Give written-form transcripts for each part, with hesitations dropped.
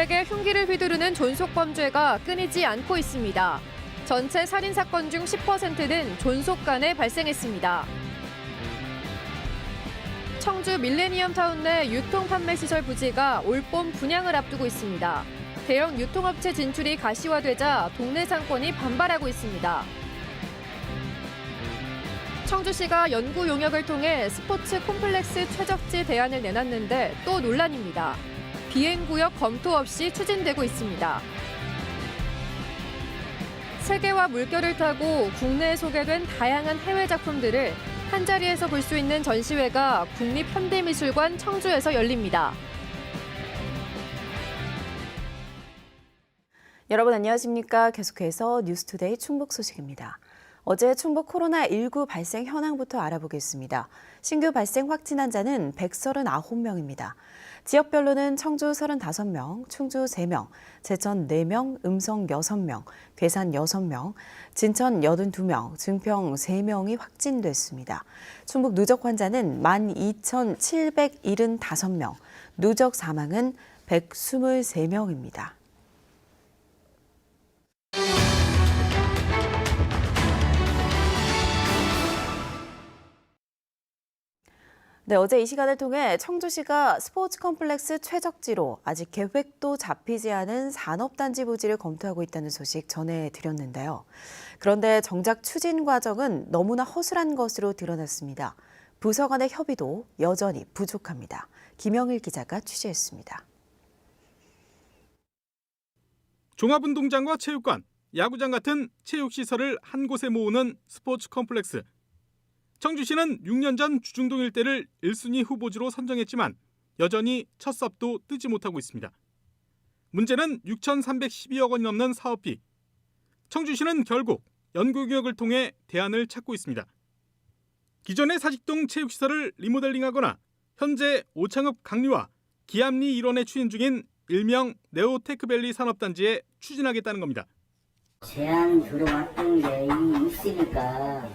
주택에 흉기를 휘두르는 존속범죄가 끊이지 않고 있습니다. 전체 살인사건 중 10%는 존속간에 발생했습니다. 청주 밀레니엄타운 내 유통판매시설 부지가 올봄 분양을 앞두고 있습니다. 대형 유통업체 진출이 가시화되자 동네 상권이 반발하고 있습니다. 청주시가 연구 용역을 통해 스포츠 콤플렉스 최적지 대안을 내놨는데 또 논란입니다. 비행구역 검토 없이 추진되고 있습니다. 세계와 물결을 타고 국내에 소개된 다양한 해외 작품들을 한자리에서 볼 수 있는 전시회가 국립현대미술관 청주에서 열립니다. 여러분 안녕하십니까? 계속해서 뉴스투데이 충북 소식입니다. 어제 충북 코로나19 발생 현황부터 알아보겠습니다. 신규 발생 확진 환자는 139명입니다. 지역별로는 청주 35명, 충주 3명, 제천 4명, 음성 6명, 괴산 6명, 진천 82명, 증평 3명이 확진됐습니다. 충북 누적 환자는 12,775명, 누적 사망은 123명입니다. 네, 어제 이 시간을 통해 청주시가 스포츠 컴플렉스 최적지로 아직 계획도 잡히지 않은 산업단지 부지를 검토하고 있다는 소식 전해드렸는데요. 그런데 정작 추진 과정은 너무나 허술한 것으로 드러났습니다. 부서 간의 협의도 여전히 부족합니다. 김영일 기자가 취재했습니다. 종합운동장과 체육관, 야구장 같은 체육시설을 한 곳에 모으는 스포츠 컴플렉스. 청주시는 6년 전 주중동 일대를 1순위 후보지로 선정했지만 여전히 첫 삽도 뜨지 못하고 있습니다. 문제는 6,312억 원이 넘는 사업비. 청주시는 결국 연구개혁을 통해 대안을 찾고 있습니다. 기존의 사직동 체육시설을 리모델링하거나 현재 오창읍 강리와 기암리 일원에 추진 중인 일명 네오테크밸리 산업단지에 추진하겠다는 겁니다. 제안 들어왔던 게 있으니까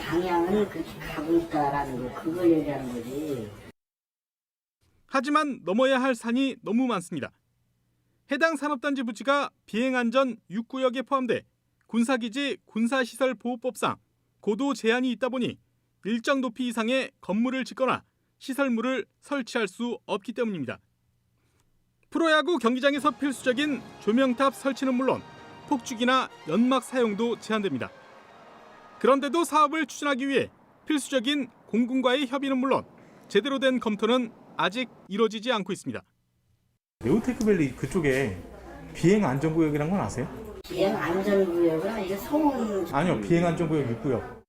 방향은 그렇게 가고 있다라는 거, 그걸 얘기하는 거지. 하지만 넘어야 할 산이 너무 많습니다. 해당 산업단지 부지가 비행안전 6구역에 포함돼 군사기지 군사시설보호법상 고도 제한이 있다 보니 일정 높이 이상의 건물을 짓거나 시설물을 설치할 수 없기 때문입니다. 프로야구 경기장에서 필수적인 조명탑 설치는 물론 폭죽이나 연막 사용도 제한됩니다. 그런데도 사업을 추진하기 위해 필수적인 공군과의 협의는 물론 제대로 된 검토는 아직 이루어지지 않고 있습니다. 네오테크밸리 그쪽에 비행안전구역이란 건 아세요? 비행안전구역은 이제 소음... 아니요, 비행안전구역 6구역.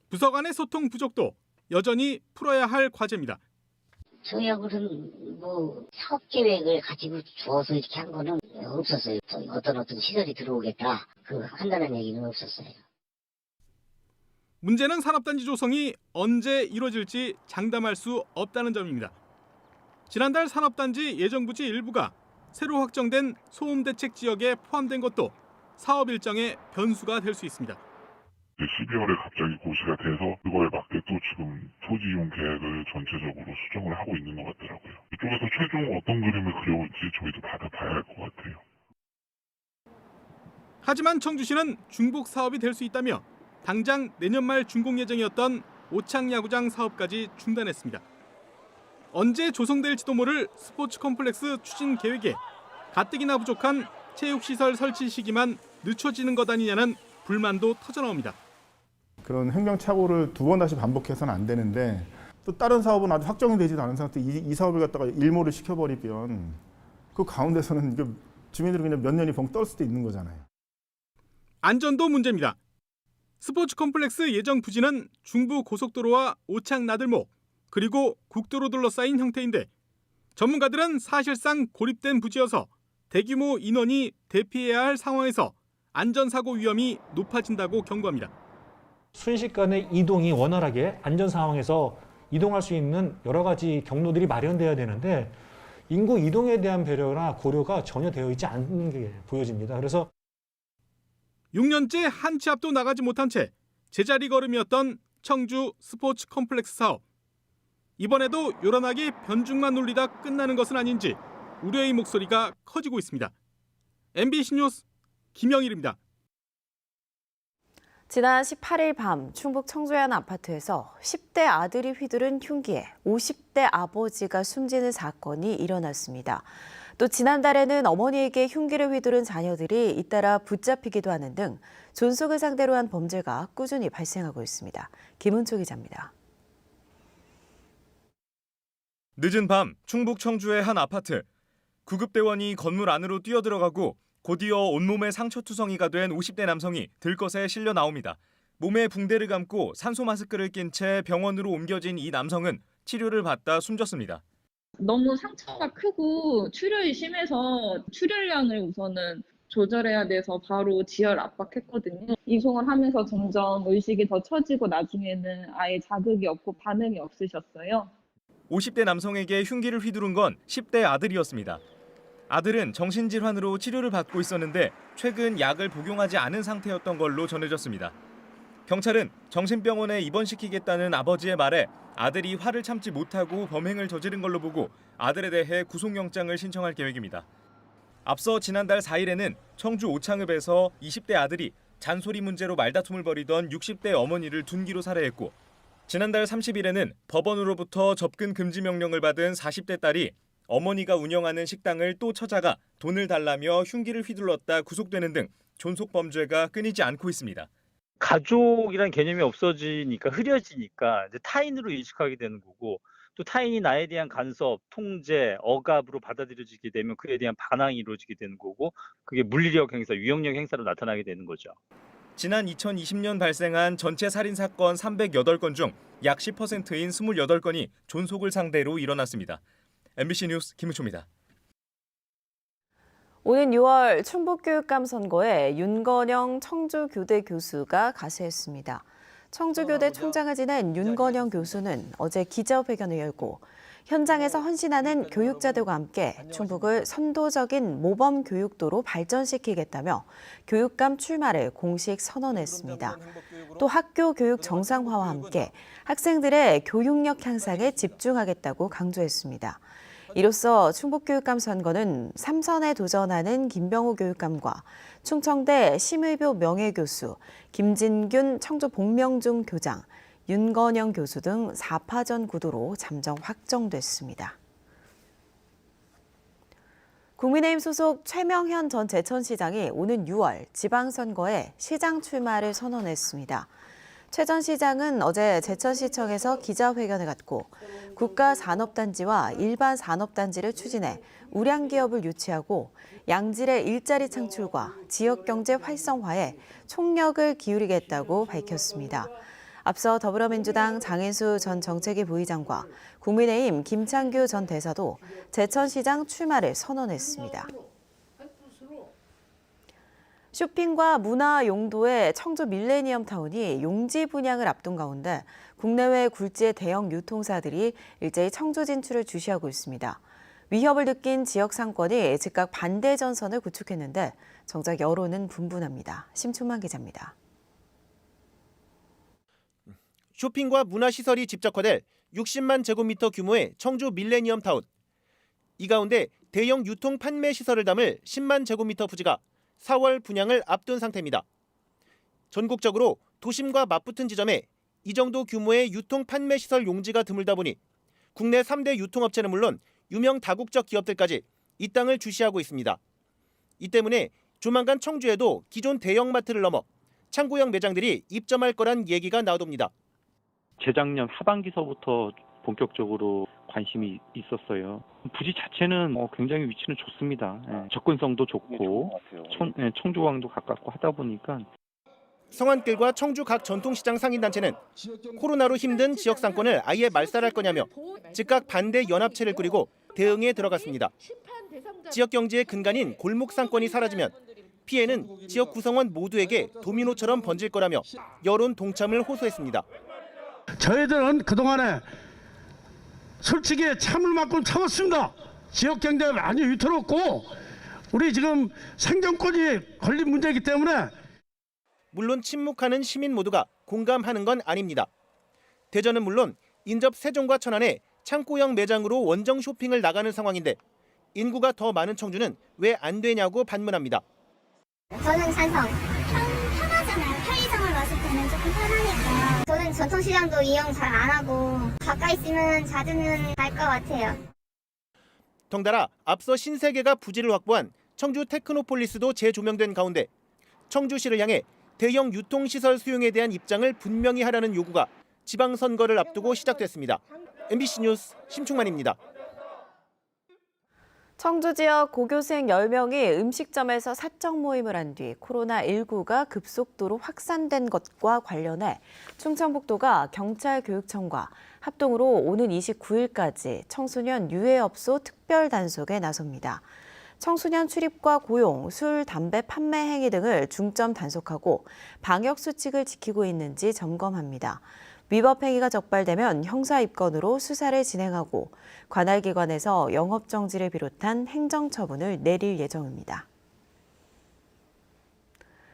부서 간의 소통 부족도 여전히 풀어야 할 과제입니다. 저희하고는 뭐 사업 계획을 가지고 주어서 이렇게 한 거는 없었어요. 어떤 시설이 들어오겠다 그 한다는 얘기는 없었어요. 문제는 산업단지 조성이 언제 이루어질지 장담할 수 없다는 점입니다. 지난달 산업단지 예정부지 일부가 새로 확정된 소음대책 지역에 포함된 것도 사업 일정의 변수가 될 수 있습니다. 12월에 갑자기 고시가 돼서 그거에 맞게 또 지금 토지 이용 계획을 전체적으로 수정을 하고 있는 것 같더라고요. 이쪽에서 최종 어떤 그림을 그려올지 저희도 받아봐야 할 것 같아요. 하지만 청주시는 중복 사업이 될 수 있다며 당장 내년 말 준공 예정이었던 오창야구장 사업까지 중단했습니다. 언제 조성될지도 모를 스포츠 컴플렉스 추진 계획에 가뜩이나 부족한 체육시설 설치 시기만 늦춰지는 것 아니냐는 불만도 터져나옵니다. 그런 횡령착오를 두 번 다시 반복해서는 안 되는데 또 다른 사업은 아직 확정이 되지도 않은 상태 이 사업을 갖다가 일몰을 시켜버리면 그 가운데서는 이게 주민들이 그냥 몇 년이 벙 떨 수도 있는 거잖아요. 안전도 문제입니다. 스포츠 컴플렉스 예정 부지는 중부 고속도로와 오창 나들목 그리고 국도로 둘러싸인 형태인데 전문가들은 사실상 고립된 부지여서 대규모 인원이 대피해야 할 상황에서 안전사고 위험이 높아진다고 경고합니다. 순식간에 이동이 원활하게 안전 상황에서 이동할 수 있는 여러 가지 경로들이 마련돼야 되는데 인구 이동에 대한 배려나 고려가 전혀 되어 있지 않는 게 보여집니다. 그래서 6년째 한 치 앞도 나가지 못한 채 제자리 걸음이었던 청주 스포츠 컴플렉스 사업. 이번에도 요란하게 변죽만 눌리다 끝나는 것은 아닌지 우려의 목소리가 커지고 있습니다. MBC 뉴스 김영일입니다. 지난 18일 밤 충북 청주의 한 아파트에서 10대 아들이 휘두른 흉기에 50대 아버지가 숨지는 사건이 일어났습니다. 또 지난달에는 어머니에게 흉기를 휘두른 자녀들이 잇따라 붙잡히기도 하는 등 존속을 상대로 한 범죄가 꾸준히 발생하고 있습니다. 김은초 기자입니다. 늦은 밤 충북 청주의 한 아파트. 구급대원이 건물 안으로 뛰어들어가고 곧이어 온몸에 상처투성이가 된 50대 남성이 들것에 실려 나옵니다. 몸에 붕대를 감고 산소 마스크를 낀 채 병원으로 옮겨진 이 남성은 치료를 받다 숨졌습니다. 너무 상처가 크고 출혈이 심해서 출혈량을 우선은 조절해야 돼서 바로 지혈 압박했거든요. 이송을 하면서 점점 의식이 더 처지고 나중에는 아예 자극이 없고 반응이 없으셨어요. 50대 남성에게 흉기를 휘두른 건 10대 아들이었습니다. 아들은 정신질환으로 치료를 받고 있었는데 최근 약을 복용하지 않은 상태였던 걸로 전해졌습니다. 경찰은 정신병원에 입원시키겠다는 아버지의 말에 아들이 화를 참지 못하고 범행을 저지른 걸로 보고 아들에 대해 구속영장을 신청할 계획입니다. 앞서 지난달 4일에는 청주 오창읍에서 20대 아들이 잔소리 문제로 말다툼을 벌이던 60대 어머니를 둔기로 살해했고 지난달 30일에는 법원으로부터 접근 금지 명령을 받은 40대 딸이 어머니가 운영하는 식당을 또 찾아가 돈을 달라며 흉기를 휘둘렀다 구속되는 등 존속 범죄가 끊이지 않고 있습니다. 가족이란 개념이 없어지니까 흐려지니까 이제 타인으로 인식하게 되는 거고 또 타인이 나에 대한 간섭, 통제, 억압으로 받아들여지게 되면 그에 대한 반항이 이루어지게 되는 거고 그게 물리력 행사, 유형력 행사로 나타나게 되는 거죠. 지난 2020년 발생한 전체 살인사건 308건 중 약 10%인 28건이 존속을 상대로 일어났습니다. MBC 뉴스 김우초입니다. 오는 6월 충북교육감 선거에 윤건영 청주교대 교수가 가세했습니다. 청주교대 총장을 지낸 윤건영 교수는 어제 기자회견을 열고 현장에서 헌신하는 교육자들과 함께 충북을 선도적인 모범 교육도로 발전시키겠다며 교육감 출마를 공식 선언했습니다. 또 학교 교육 정상화와 함께 학생들의 교육력 향상에 집중하겠다고 강조했습니다. 이로써 충북교육감 선거는 3선에 도전하는 김병호 교육감과 충청대 심의교 명예교수, 김진균 청주 복명중 교장, 윤건영 교수 등 4파전 구도로 잠정 확정됐습니다. 국민의힘 소속 최명현 전 제천시장이 오는 6월 지방선거에 시장 출마를 선언했습니다. 최 전 시장은 어제 제천시청에서 기자회견을 갖고 국가산업단지와 일반 산업단지를 추진해 우량기업을 유치하고 양질의 일자리 창출과 지역경제 활성화에 총력을 기울이겠다고 밝혔습니다. 앞서 더불어민주당 장인수 전 정책위 부의장과 국민의힘 김창규 전 대사도 제천시장 출마를 선언했습니다. 쇼핑과 문화 용도의 청주 밀레니엄 타운이 용지 분양을 앞둔 가운데 국내외 굴지의 대형 유통사들이 일제히 청주 진출을 주시하고 있습니다. 위협을 느낀 지역 상권이 즉각 반대 전선을 구축했는데 정작 여론은 분분합니다. 심춘만 기자입니다. 쇼핑과 문화시설이 집적화될 60만 제곱미터 규모의 청주 밀레니엄 타운. 이 가운데 대형 유통 판매 시설을 담을 10만 제곱미터 부지가 4월 분양을 앞둔 상태입니다. 전국적으로 도심과 맞붙은 지점에 이 정도 규모의 유통 판매 시설 용지가 드물다 보니 국내 3대 유통업체는 물론 유명 다국적 기업들까지 이 땅을 주시하고 있습니다. 이 때문에 조만간 청주에도 기존 대형마트를 넘어 창고형 매장들이 입점할 거란 얘기가 나오덥니다. 재작년 하반기서부터 본격적으로 관심이 있었어요. 부지 자체는 굉장히 위치는 좋습니다. 접근성도 좋고 청주광도 가깝고 하다 보니까. 성안길과 청주 각 전통시장 상인단체는 코로나로 힘든 지역 상권을 아예 말살할 거냐며 즉각 반대 연합체를 꾸리고 대응에 들어갔습니다. 지역 경제의 근간인 골목 상권이 사라지면 피해는 지역 구성원 모두에게 도미노처럼 번질 거라며 여론 동참을 호소했습니다. 저희들은 그동안에 솔직히 참을 만큼 참았습니다. 지역 경제가 많이 위태롭고 우리 지금 생존권이 걸린 문제이기 때문에. 물론 침묵하는 시민 모두가 공감하는 건 아닙니다. 대전은 물론 인접 세종과 천안에 창고형 매장으로 원정 쇼핑을 나가는 상황인데 인구가 더 많은 청주는 왜 안 되냐고 반문합니다. 저는 찬성. 편하잖아요. 편의점을 왔을 때는 조금 편하니까. 저는 전통시장도 이용 잘 안 하고 가까이 있으면 자주는 갈 것 같아요. 덩달아 앞서 신세계가 부지를 확보한 청주 테크노폴리스도 재조명된 가운데 청주시를 향해 대형 유통시설 수용에 대한 입장을 분명히 하라는 요구가 지방선거를 앞두고 시작됐습니다. MBC 뉴스 심충만입니다. 청주 지역 고교생 10명이 음식점에서 사적 모임을 한 뒤 코로나19가 급속도로 확산된 것과 관련해 충청북도가 경찰교육청과 합동으로 오는 29일까지 청소년 유해업소 특별 단속에 나섭니다. 청소년 출입과 고용, 술, 담배 판매 행위 등을 중점 단속하고 방역 수칙을 지키고 있는지 점검합니다. 위법 행위가 적발되면 형사 입건으로 수사를 진행하고 관할 기관에서 영업 정지를 비롯한 행정 처분을 내릴 예정입니다.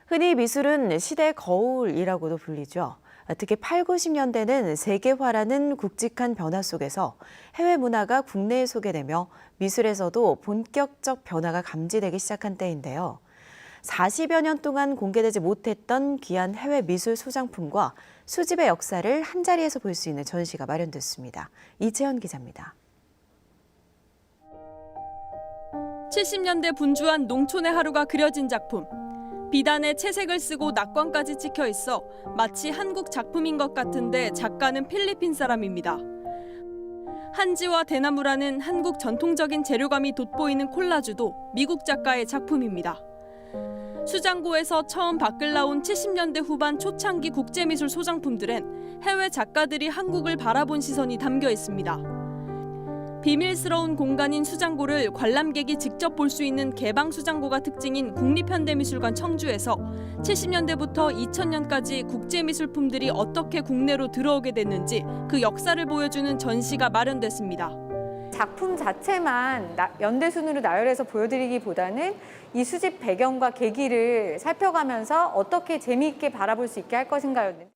흔히 미술은 시대 거울이라고도 불리죠. 특히 8, 90년대는 세계화라는 굵직한 변화 속에서 해외 문화가 국내에 소개되며 미술에서도 본격적 변화가 감지되기 시작한 때인데요. 40여 년 동안 공개되지 못했던 귀한 해외 미술 소장품과 수집의 역사를 한자리에서 볼 수 있는 전시가 마련됐습니다. 이채연 기자입니다. 70년대 분주한 농촌의 하루가 그려진 작품. 비단에 채색을 쓰고 낙관까지 찍혀 있어 마치 한국 작품인 것 같은데 작가는 필리핀 사람입니다. 한지와 대나무라는 한국 전통적인 재료감이 돋보이는 콜라주도 미국 작가의 작품입니다. 수장고에서 처음 밖을 나온 70년대 후반 초창기 국제미술 소장품들엔 해외 작가들이 한국을 바라본 시선이 담겨 있습니다. 비밀스러운 공간인 수장고를 관람객이 직접 볼 수 있는 개방 수장고가 특징인 국립현대미술관 청주에서 70년대부터 2000년까지 국제미술품들이 어떻게 국내로 들어오게 됐는지 그 역사를 보여주는 전시가 마련됐습니다. 작품 자체만 연대순으로 나열해서 보여드리기보다는 이 수집 배경과 계기를 살펴가면서 어떻게 재미있게 바라볼 수 있게 할 것인가였는데.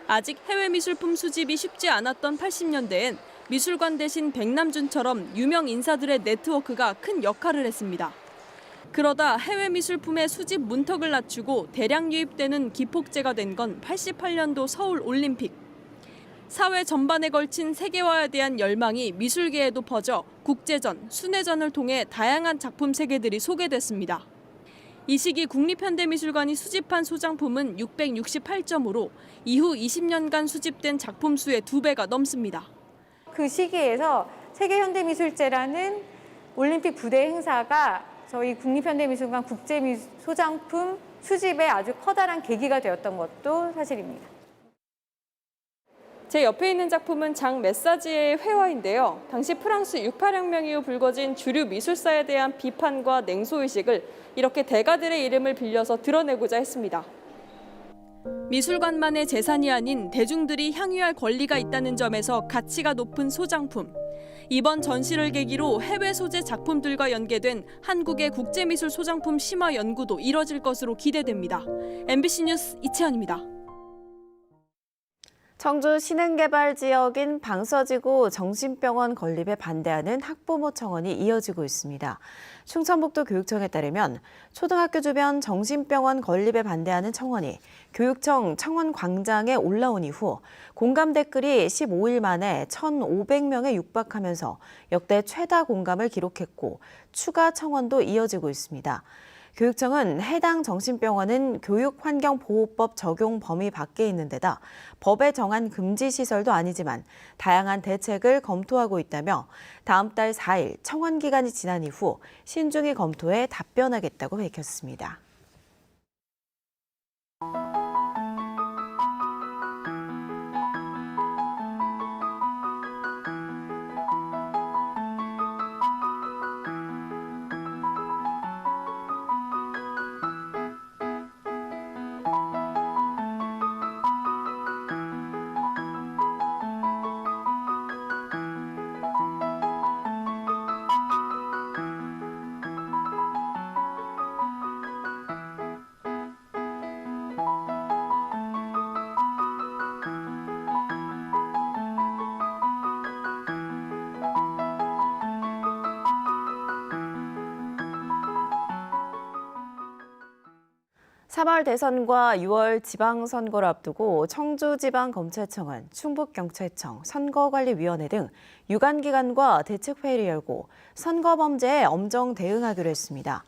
아직 해외 미술품 수집이 쉽지 않았던 80년대엔 미술관 대신 백남준처럼 유명 인사들의 네트워크가 큰 역할을 했습니다. 그러다 해외 미술품의 수집 문턱을 낮추고 대량 유입되는 기폭제가 된 건 88년도 서울 올림픽. 사회 전반에 걸친 세계화에 대한 열망이 미술계에도 퍼져 국제전, 순회전을 통해 다양한 작품 세계들이 소개됐습니다. 이 시기 국립현대미술관이 수집한 소장품은 668점으로 이후 20년간 수집된 작품 수의 2배가 넘습니다. 그 시기에서 세계현대미술제라는 올림픽 부대 행사가 저희 국립현대미술관 국제소장품 수집에 아주 커다란 계기가 되었던 것도 사실입니다. 제 옆에 있는 작품은 장 메사지의 회화인데요. 당시 프랑스 68혁명 이후 불거진 주류 미술사에 대한 비판과 냉소의식을 이렇게 대가들의 이름을 빌려서 드러내고자 했습니다. 미술관만의 재산이 아닌 대중들이 향유할 권리가 있다는 점에서 가치가 높은 소장품. 이번 전시를 계기로 해외 소재 작품들과 연계된 한국의 국제미술 소장품 심화 연구도 이뤄질 것으로 기대됩니다. MBC 뉴스 이채연입니다. 청주 신흥개발 지역인 방서지구 정신병원 건립에 반대하는 학부모 청원이 이어지고 있습니다. 충청북도 교육청에 따르면 초등학교 주변 정신병원 건립에 반대하는 청원이 교육청 청원 광장에 올라온 이후 공감 댓글이 15일 만에 1,500명에 육박하면서 역대 최다 공감을 기록했고 추가 청원도 이어지고 있습니다. 교육청은 해당 정신병원은 교육환경보호법 적용 범위 밖에 있는 데다 법에 정한 금지 시설도 아니지만 다양한 대책을 검토하고 있다며 다음 달 4일 청원 기간이 지난 이후 신중히 검토해 답변하겠다고 밝혔습니다. 3월 대선과 6월 지방선거를 앞두고 청주지방검찰청은 충북경찰청, 선거관리위원회 등 유관기관과 대책회의를 열고 선거범죄에 엄정 대응하기로 했습니다.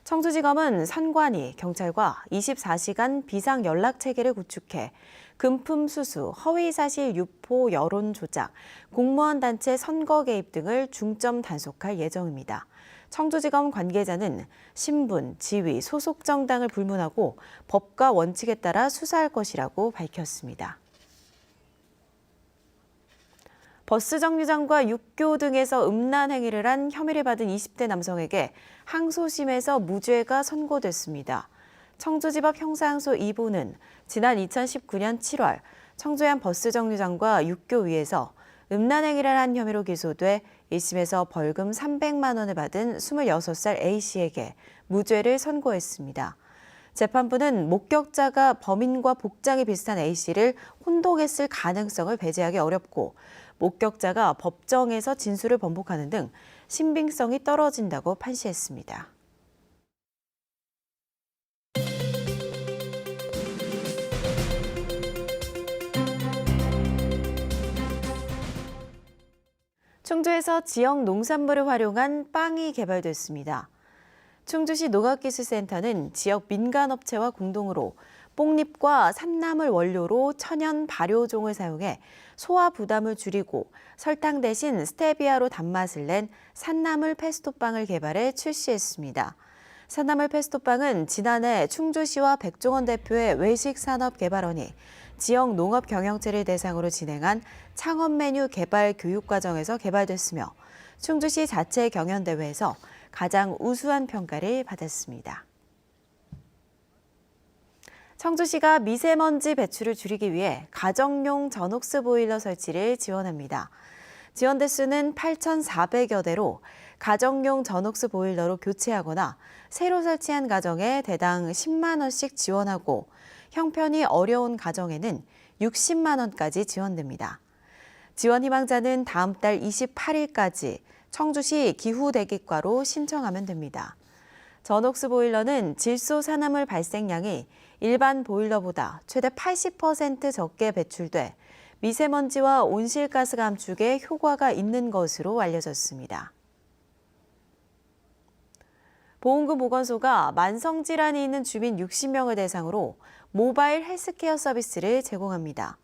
청주지검은 선관위, 경찰과 24시간 비상연락체계를 구축해 금품 수수, 허위사실 유포 여론 조작, 공무원 단체 선거 개입 등을 중점 단속할 예정입니다. 청주지검 관계자는 신분, 지위, 소속 정당을 불문하고 법과 원칙에 따라 수사할 것이라고 밝혔습니다. 버스 정류장과 육교 등에서 음란 행위를 한 혐의를 받은 20대 남성에게 항소심에서 무죄가 선고됐습니다. 청주지법 형사항소 2부는 지난 2019년 7월 청주의 한 버스 정류장과 육교 위에서 음란 행위를 한 혐의로 기소돼 1심에서 벌금 300만 원을 받은 26살 A씨에게 무죄를 선고했습니다. 재판부는 목격자가 범인과 복장이 비슷한 A씨를 혼독했을 가능성을 배제하기 어렵고 목격자가 법정에서 진술을 번복하는 등 신빙성이 떨어진다고 판시했습니다. 충주에서 지역 농산물을 활용한 빵이 개발됐습니다. 충주시 농업기술센터는 지역 민간업체와 공동으로 뽕잎과 산나물 원료로 천연 발효종을 사용해 소화 부담을 줄이고 설탕 대신 스테비아로 단맛을 낸 산나물 페스토빵을 개발해 출시했습니다. 산나물 페스토빵은 지난해 충주시와 백종원 대표의 외식산업개발원이 지역 농업 경영체를 대상으로 진행한 창업 메뉴 개발 교육과정에서 개발됐으며 충주시 자체 경연대회에서 가장 우수한 평가를 받았습니다. 청주시가 미세먼지 배출을 줄이기 위해 가정용 전옥스 보일러 설치를 지원합니다. 지원 대수는 8,400여 대로 가정용 전옥스 보일러로 교체하거나 새로 설치한 가정에 대당 10만 원씩 지원하고 형편이 어려운 가정에는 60만 원까지 지원됩니다. 지원 희망자는 다음 달 28일까지 청주시 기후대기과로 신청하면 됩니다. 전옥스 보일러는 질소 산화물 발생량이 일반 보일러보다 최대 80% 적게 배출돼 미세먼지와 온실가스 감축에 효과가 있는 것으로 알려졌습니다. 보훈금 보건소가 만성질환이 있는 주민 60명을 대상으로 모바일 헬스케어 서비스를 제공합니다.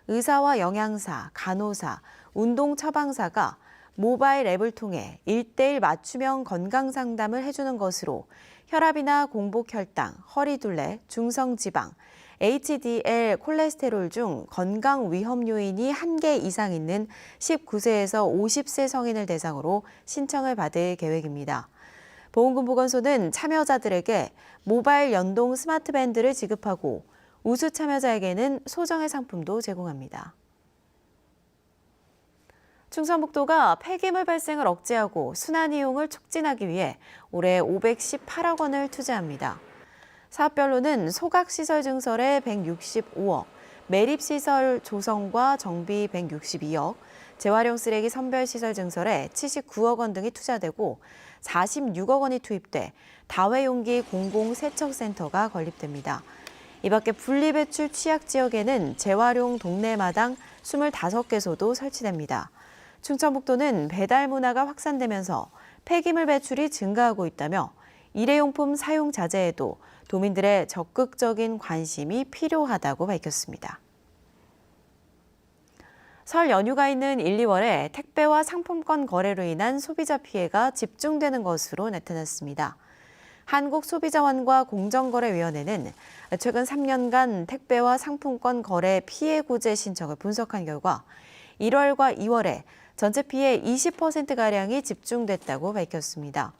의사와 영양사, 간호사, 운동 처방사가 모바일 앱을 통해 1:1 맞춤형 건강 상담을 해주는 것으로 혈압이나 공복 혈당, 허리둘레, 중성지방, HDL, 콜레스테롤 중 건강 위험 요인이 1개 이상 있는 19세에서 50세 성인을 대상으로 신청을 받을 계획입니다. 보훈금 보건소는 참여자들에게 모바일 연동 스마트밴드를 지급하고 우수 참여자에게는 소정의 상품도 제공합니다. 충청북도가 폐기물 발생을 억제하고 순환이용을 촉진하기 위해 올해 518억 원을 투자합니다. 사업별로는 소각시설 증설에 165억, 매립시설 조성과 정비 162억, 재활용 쓰레기 선별시설 증설에 79억 원 등이 투자되고 46억 원이 투입돼 다회용기 공공세척센터가 건립됩니다. 이 밖에 분리배출 취약지역에는 재활용 동네마당 25개소도 설치됩니다. 충청북도는 배달 문화가 확산되면서 폐기물 배출이 증가하고 있다며 일회용품 사용 자제에도 도민들의 적극적인 관심이 필요하다고 밝혔습니다. 설 연휴가 있는 1, 2월에 택배와 상품권 거래로 인한 소비자 피해가 집중되는 것으로 나타났습니다. 한국소비자원과 공정거래위원회는 최근 3년간 택배와 상품권 거래 피해 구제 신청을 분석한 결과 1월과 2월에 전체 피해 20%가량이 집중됐다고 밝혔습니다.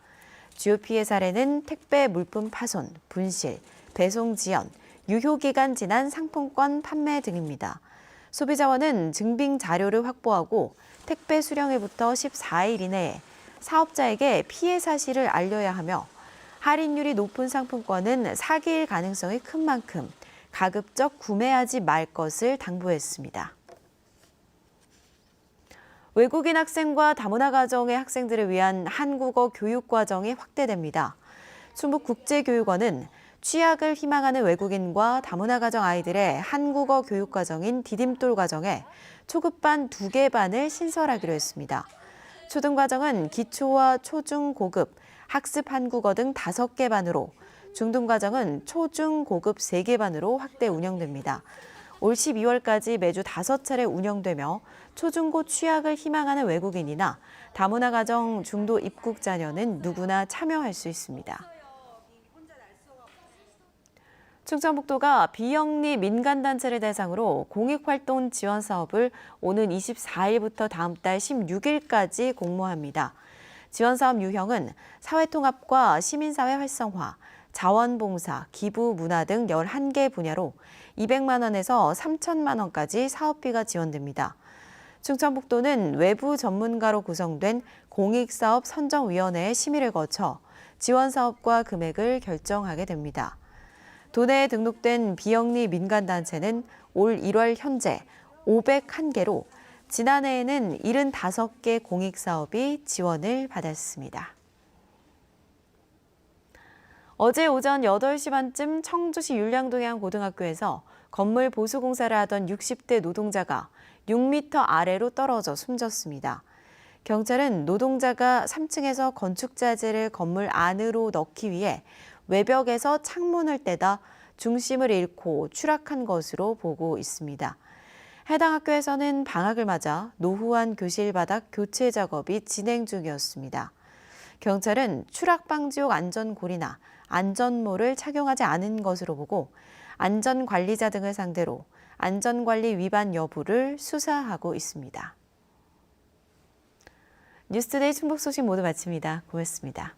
주요 피해 사례는 택배 물품 파손, 분실, 배송 지연, 유효기간 지난 상품권 판매 등입니다. 소비자원은 증빙 자료를 확보하고 택배 수령일부터 14일 이내에 사업자에게 피해 사실을 알려야 하며 할인율이 높은 상품권은 사기일 가능성이 큰 만큼 가급적 구매하지 말 것을 당부했습니다. 외국인 학생과 다문화 가정의 학생들을 위한 한국어 교육 과정이 확대됩니다. 충북국제교육원은 취약을 희망하는 외국인과 다문화 가정 아이들의 한국어 교육 과정인 디딤돌 과정에 초급반 2개 반을 신설하기로 했습니다. 초등과정은 기초와 초중 고급, 학습 한국어 등 5개 반으로, 중등과정은 초중 고급 3개 반으로 확대 운영됩니다. 올 12월까지 매주 5차례 운영되며 초중고 취약을 희망하는 외국인이나 다문화 가정 중도 입국 자녀는 누구나 참여할 수 있습니다. 충청북도가 비영리 민간단체를 대상으로 공익활동 지원 사업을 오는 24일부터 다음 달 16일까지 공모합니다. 지원사업 유형은 사회통합과 시민사회 활성화, 자원봉사, 기부, 문화 등 11개 분야로 200만 원에서 3천만 원까지 사업비가 지원됩니다. 충청북도는 외부 전문가로 구성된 공익사업 선정위원회의 심의를 거쳐 지원사업과 금액을 결정하게 됩니다. 도내에 등록된 비영리 민간단체는 올 1월 현재 501개로 지난해에는 75개 공익사업이 지원을 받았습니다. 어제 오전 8시 반쯤 청주시 율량동의 한 고등학교에서 건물 보수 공사를 하던 60대 노동자가 6m 아래로 떨어져 숨졌습니다. 경찰은 노동자가 3층에서 건축자재를 건물 안으로 넣기 위해 외벽에서 창문을 떼다 중심을 잃고 추락한 것으로 보고 있습니다. 해당 학교에서는 방학을 맞아 노후한 교실 바닥 교체 작업이 진행 중이었습니다. 경찰은 추락 방지용 안전골이나 안전모를 착용하지 않은 것으로 보고 안전관리자 등을 상대로 안전관리 위반 여부를 수사하고 있습니다. 뉴스투데이 충북 소식 모두 마칩니다. 고맙습니다.